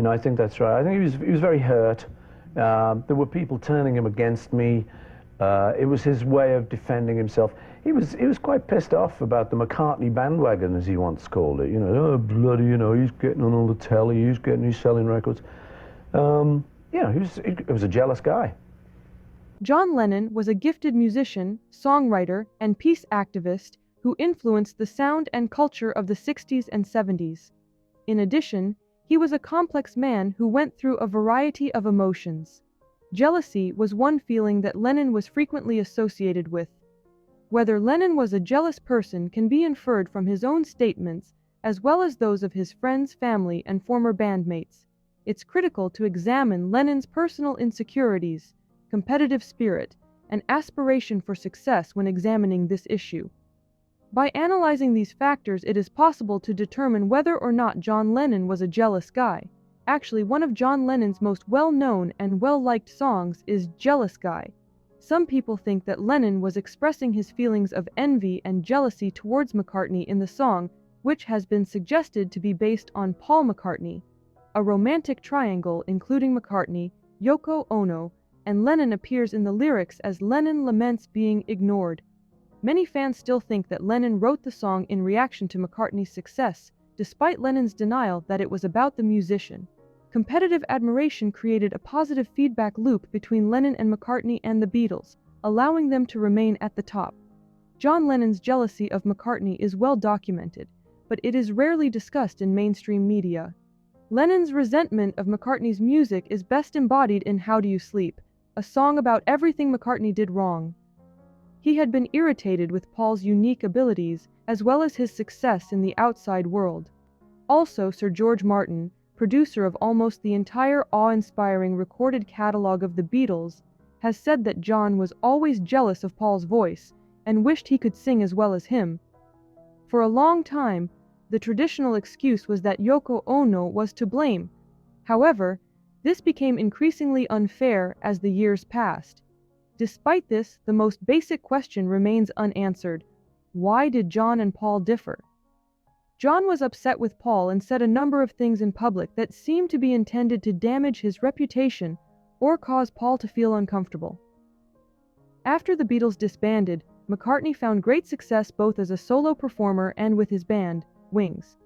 I think that's right. I think he was very hurt. There were people turning him against me. It was his way of defending himself. He was quite pissed off about the McCartney bandwagon, as he once called it. Oh bloody, he's getting on all the telly, he's selling records. He was a jealous guy. John Lennon was a gifted musician, songwriter, and peace activist who influenced the sound and culture of the 60s and 70s. In addition, he was a complex man who went through a variety of emotions. Jealousy was one feeling that Lennon was frequently associated with. Whether Lennon was a jealous person can be inferred from his own statements as well as those of his friends, family, and former bandmates. It's critical to examine Lennon's personal insecurities, competitive spirit, and aspiration for success when examining this issue. By analyzing these factors, it is possible to determine whether or not John Lennon was a jealous guy. Actually, one of John Lennon's most well-known and well-liked songs is Jealous Guy. Some people think that Lennon was expressing his feelings of envy and jealousy towards McCartney in the song, which has been suggested to be based on Paul McCartney. A romantic triangle including McCartney, Yoko Ono, and Lennon appears in the lyrics as Lennon laments being ignored. Many fans still think that Lennon wrote the song in reaction to McCartney's success, despite Lennon's denial that it was about the musician. Competitive admiration created a positive feedback loop between Lennon and McCartney and the Beatles, allowing them to remain at the top. John Lennon's jealousy of McCartney is well documented, but it is rarely discussed in mainstream media. Lennon's resentment of McCartney's music is best embodied in How Do You Sleep, a song about everything McCartney did wrong. He had been irritated with Paul's unique abilities, as well as his success in the outside world. Also, Sir George Martin, producer of almost the entire awe-inspiring recorded catalog of the Beatles, has said that John was always jealous of Paul's voice and wished he could sing as well as him. For a long time, the traditional excuse was that Yoko Ono was to blame. However, this became increasingly unfair as the years passed. Despite this, the most basic question remains unanswered. Why did John and Paul differ? John was upset with Paul and said a number of things in public that seemed to be intended to damage his reputation or cause Paul to feel uncomfortable. After the Beatles disbanded, McCartney found great success both as a solo performer and with his band, Wings.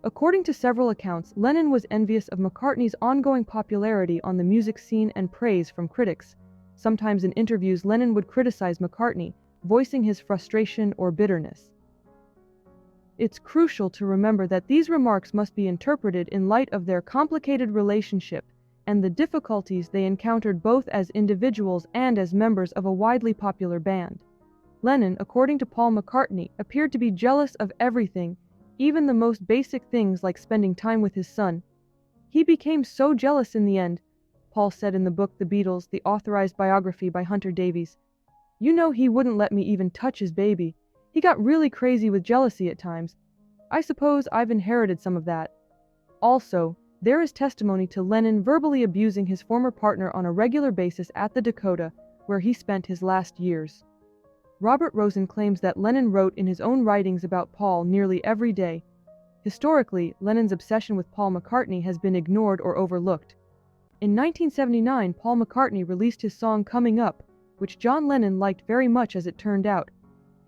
According to several accounts, Lennon was envious of McCartney's ongoing popularity on the music scene and praise from critics. Sometimes in interviews, Lennon would criticize McCartney, voicing his frustration or bitterness. It's crucial to remember that these remarks must be interpreted in light of their complicated relationship and the difficulties they encountered both as individuals and as members of a widely popular band. Lennon, according to Paul McCartney, appeared to be jealous of everything, even the most basic things like spending time with his son. He became so jealous in the end, Paul said in the book The Beatles, the authorized biography by Hunter Davies. He wouldn't let me even touch his baby. He got really crazy with jealousy at times. I suppose I've inherited some of that. Also, there is testimony to Lennon verbally abusing his former partner on a regular basis at the Dakota, where he spent his last years. Robert Rosen claims that Lennon wrote in his own writings about Paul nearly every day. Historically, Lennon's obsession with Paul McCartney has been ignored or overlooked. In 1979, Paul McCartney released his song Coming Up, which John Lennon liked very much as it turned out.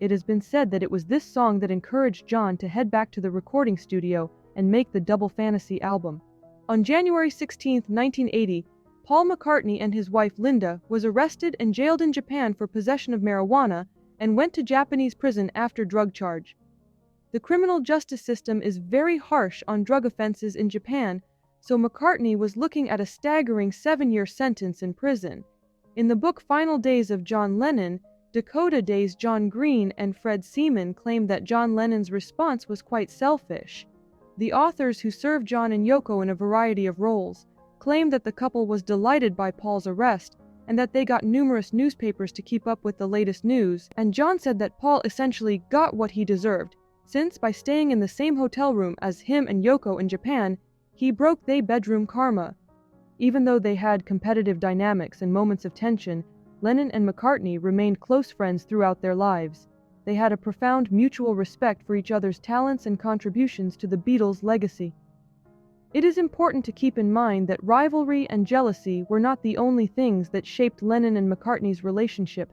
It has been said that it was this song that encouraged John to head back to the recording studio and make the Double Fantasy album. On January 16, 1980, Paul McCartney and his wife Linda was arrested and jailed in Japan for possession of marijuana and went to Japanese prison after drug charge. The criminal justice system is very harsh on drug offenses in Japan, so McCartney was looking at a staggering 7-year sentence in prison. In the book Final Days of John Lennon, Dakota Days John Green and Fred Seaman claimed that John Lennon's response was quite selfish. The authors who served John and Yoko in a variety of roles claimed that the couple was delighted by Paul's arrest and that they got numerous newspapers to keep up with the latest news, and John said that Paul essentially got what he deserved, since by staying in the same hotel room as him and Yoko in Japan, he broke their bedroom karma. Even though they had competitive dynamics and moments of tension, Lennon and McCartney remained close friends throughout their lives. They had a profound mutual respect for each other's talents and contributions to the Beatles' legacy. It is important to keep in mind that rivalry and jealousy were not the only things that shaped Lennon and McCartney's relationship.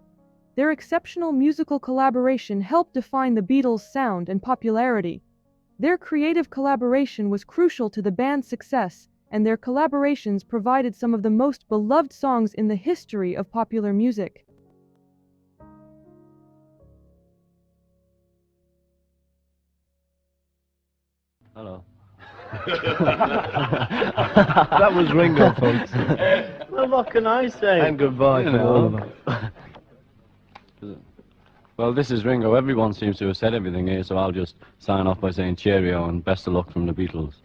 Their exceptional musical collaboration helped define the Beatles' sound and popularity. Their creative collaboration was crucial to the band's success, and their collaborations provided some of the most beloved songs in the history of popular music. Hello. That was Ringo, folks. Well, what can I say? And goodbye You to all know. of us. Well, this is Ringo. Everyone seems to have said everything here, so I'll just sign off by saying cheerio and best of luck from the Beatles.